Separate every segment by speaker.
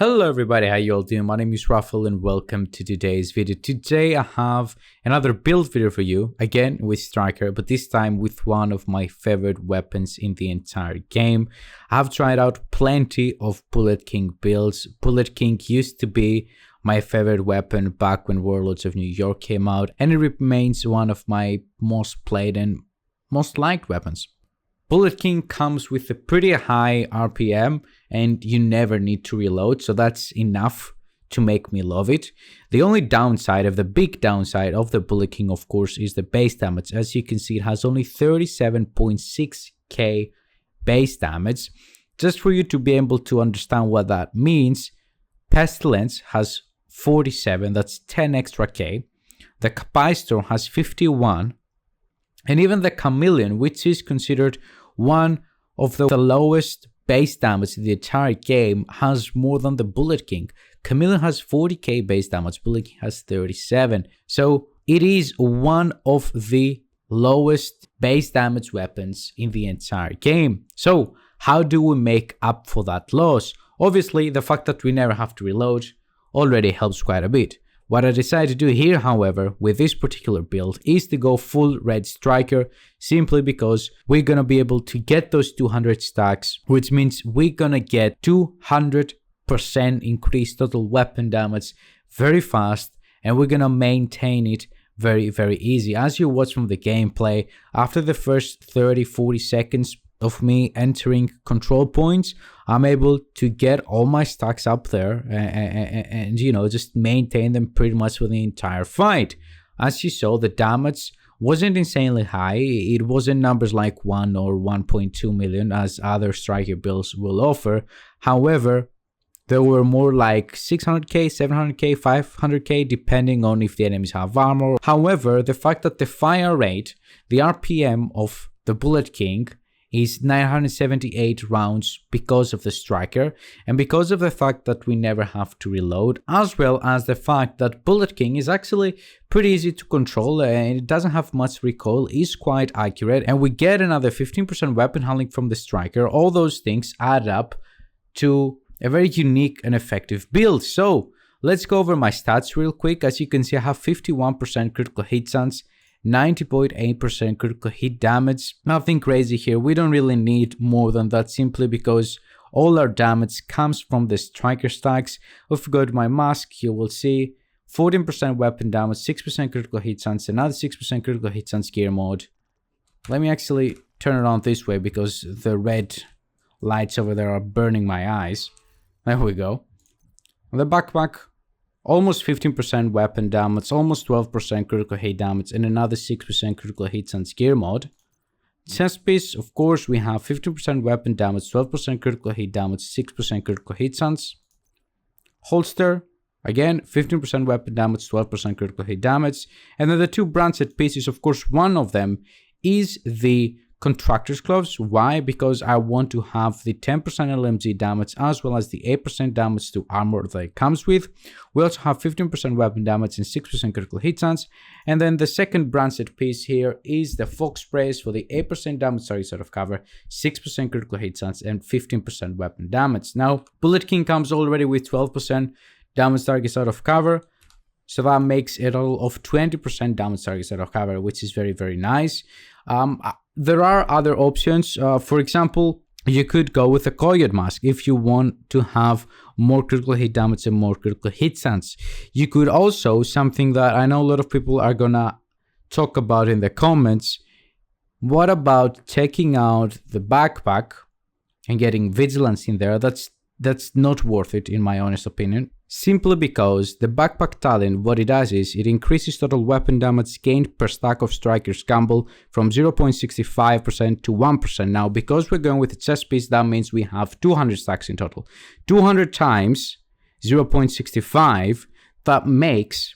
Speaker 1: Hello everybody, how you all doing? My name is Rafael and welcome to today's video. Today I have another build video for you, again with Striker, but this time with one of my favorite weapons in the entire game. I've tried out plenty of Bullet King builds. Bullet King used to be my favorite weapon back when Warlords of New York came out, and it remains one of my most played and most liked weapons. Bullet King comes with a pretty high RPM and you never need to reload, so that's enough to make me love it. The only downside of the big downside of the Bullet King, of course, is the base damage. As you can see, it has only 37.6k base damage. Just for you to be able to understand what that means, Pestilence has 47, that's 10 extra k. The Capacitor has 51. And even the Chameleon, which is considered one of the lowest base damage in the entire game, has more than the Bullet King. Chameleon has 40k base damage, Bullet King has 37. So it is one of the lowest base damage weapons in the entire game. So how do we make up for that loss? Obviously, the fact that we never have to reload already helps quite a bit. What I decided to do here, however, with this particular build is to go full red striker, simply because we're going to be able to get those 200 stacks, which means we're going to get 200% increased total weapon damage very fast, and we're going to maintain it very easy. As you watch from the gameplay, after the first 30-40 seconds of me entering control points, I'm able to get all my stacks up there and you know, just maintain them pretty much for the entire fight. As you saw, the damage wasn't insanely high. It wasn't numbers like 1 or 1.2 million as other striker builds will offer. However, there were more like 600k, 700k, 500k, depending on if the enemies have armor. However, the fact that the fire rate, the RPM of the Bullet King is 978 rounds because of the striker, and because of the fact that we never have to reload, as well as the fact that Bullet King is actually pretty easy to control and it doesn't have much recoil, is quite accurate, and we get another 15% weapon handling from the striker. All those things add up to a very unique and effective build. So let's go over my stats real quick. As you can see, I have 51% critical hit chance, 90.8% critical hit damage. Nothing crazy here. We don't really need more than that, simply because all our damage comes from the striker stacks. If we go to my mask, you will see 14% weapon damage, 6% critical hit chance, another 6% critical hit chance gear mode. Let me actually turn it on this way because the red lights over there are burning my eyes. There we go. The backpack, almost 15% weapon damage, almost 12% critical hit damage, and another 6% critical hit chance gear mod. Chest piece, of course, we have 15% weapon damage, 12% critical hit damage, 6% critical hit chance. Holster, again, 15% weapon damage, 12% critical hit damage. And then the two branched pieces, of course, one of them is the Contractor's Gloves. Why? Because I want to have the 10% LMG damage as well as the 8% damage to armor that it comes with. We also have 15% weapon damage and 6% critical hit chance. And then the second branched piece here is the Fog Sprays for the 8% damage target side of cover, 6% critical hit chance, and 15% weapon damage. Now, Bullet King comes already with 12% damage target side of cover, so that makes it all of 20% damage target side of cover, which is very nice. There are other options. For example, you could go with a Coyote Mask if you want to have more critical hit damage and more critical hit chance. You could also, something that I know a lot of people are gonna talk about in the comments, what about checking out the backpack and getting Vigilance in there? That's not worth it in my honest opinion. Simply because the backpack talent, what it does is it increases total weapon damage gained per stack of Striker's Gamble from 0.65% to 1%. Now, because we're going with the chest piece, that means we have 200 stacks in total. 200 times 0.65, that makes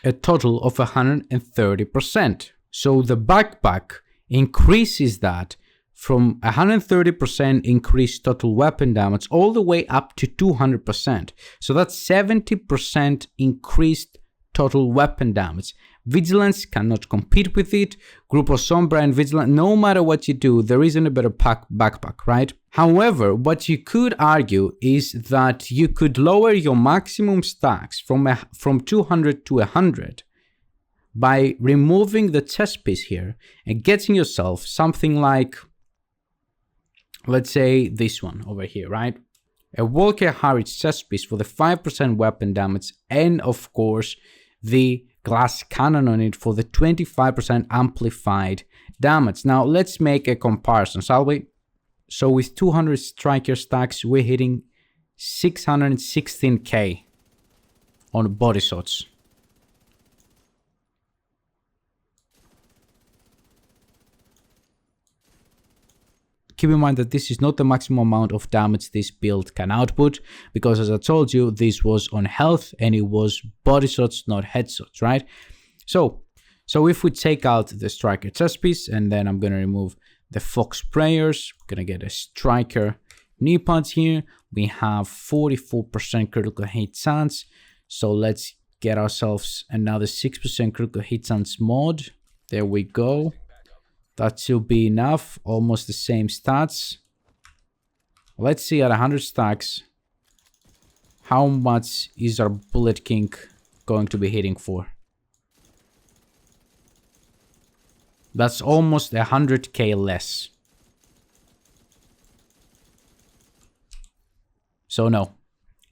Speaker 1: a total of 130%. So the backpack increases that from 130% increased total weapon damage all the way up to 200%. So that's 70% increased total weapon damage. Vigilance cannot compete with it. Grupo Sombra and Vigilance, no matter what you do, there isn't a better backpack, right? However, what you could argue is that you could lower your maximum stacks from 200 to 100 by removing the chest piece here and getting yourself something like, let's say this one over here, right? A Walker Harris chest piece for the 5% weapon damage, and of course the glass cannon on it for the 25% amplified damage. Now let's make a comparison, shall we? So with 200 striker stacks, we're hitting 616k on body shots. Keep in mind that this is not the maximum amount of damage this build can output, because as I told you, this was on health and it was body shots, not headshots, right? So if we take out the striker chest piece, and then I'm going to remove the Fox sprayers, we're going to get a striker knee pads here. We have 44% critical hit chance. So let's get ourselves another 6% critical hit chance mod. There we go. That should be enough, almost the same stats. Let's see at 100 stacks, how much is our Bullet King going to be hitting for? That's almost 100k less. So no.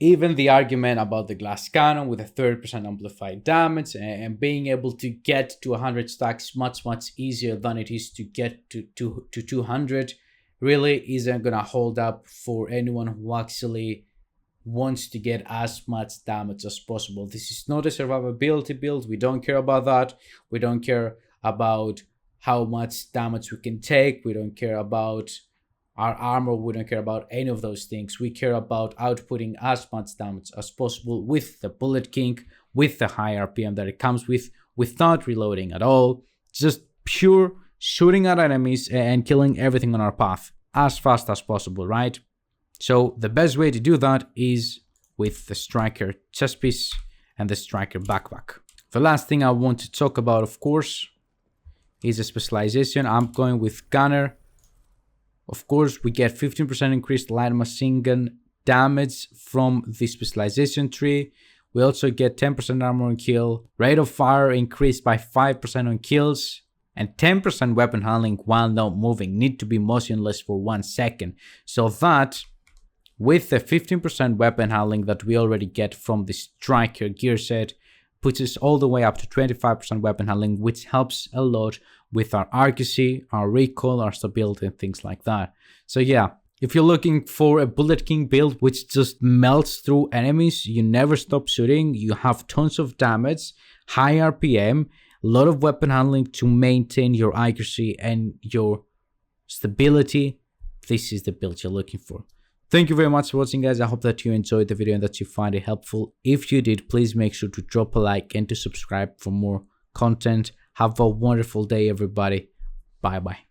Speaker 1: Even the argument about the glass cannon with a 30% amplified damage and being able to get to 100 stacks much easier than it is to get to 200 really isn't gonna hold up for anyone who actually wants to get as much damage as possible. This is not a survivability build. We don't care about that. We don't care about how much damage we can take. We don't care about our armor, we don't care about any of those things. We care about outputting as much damage as possible with the Bullet King, with the high RPM that it comes with, without reloading at all. Just pure shooting at enemies and killing everything on our path as fast as possible, right? So the best way to do that is with the striker chest piece and the striker backpack. The last thing I want to talk about, of course, is a specialization. I'm going with Gunner. Of course, we get 15% increased light machine gun damage from the specialization tree. We also get 10% armor on kill, rate of fire increased by 5% on kills, and 10% weapon handling while not moving, need to be motionless for 1 second. So that, with the 15% weapon handling that we already get from the striker gear set, puts us all the way up to 25% weapon handling, which helps a lot with our accuracy, our recoil, our stability, and things like that. So yeah, if you're looking for a Bullet King build which just melts through enemies, you never stop shooting, you have tons of damage, high RPM, a lot of weapon handling to maintain your accuracy and your stability, this is the build you're looking for. Thank you very much for watching, guys. I hope that you enjoyed the video and that you find it helpful. If you did, please make sure to drop a like and to subscribe for more content. Have a wonderful day, everybody. Bye bye.